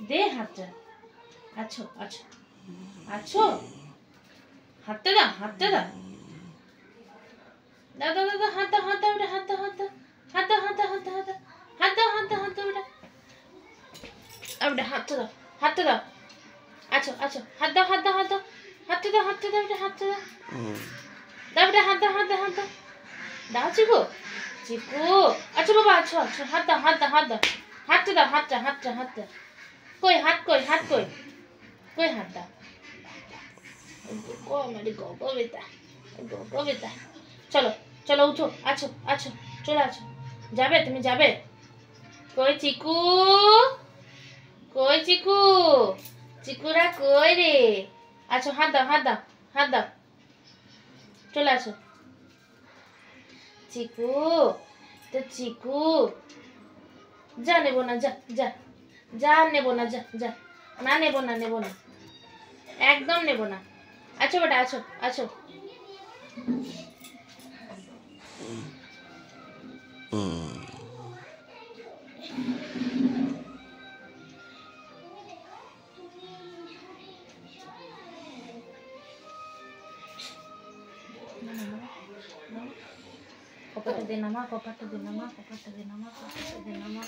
দে হাতটা। আছো আছো আছো, হাতটা দাও, হাতটা দাও, দাও দাও দাও, হাত দাও, হাত দাও, ওটা হাত দাও, হাত দাও, হাত দাও, হাত দাও, হাত দাও, হাত দাও, হাত দাও, হাত দাও, হাত দাও, ওটা ওটা হাতটা দাও, হাতটা দাও। আছো আছো, হাত দাও, হাত দাও, হাত দাও, হাতটা দাও, হাতটা দাও, ওটা হাতটা দাও, দাও ওটা হাত দাও, হাত দাও, হাত দাও, দাও চিকু, চিকু। আচ্ছা বাবা, আছো আছো, হাত দাও, হাত দাও, হাত দাও, হাতটা দাও, হাতটা, হাতটা, হাতটা। কই হাত, কই হাত, কই কই হাত দাও। ও আমার গগো বেটা, গগো বেটা। চলো চলো, উঠো, আছো আছো, চলে আছো। যাবে, তুমি যাবে? কই চিকু, কই চিকু, চিকুরা কই রে? আছো, হাত দাও, হাত দাও, হাত দাও, চলে আসো। চিকু, তো চিকু, যা নেবো না, যা যা যা, নেবো না, যা যা, না নেবো না, নেবো না, একদম নেবো না। আছো বেটা, আছো আছো। কপাটা দে নামা, কপাটা দে নামা, কপাটা দে নামা, কপাটা দে নামা।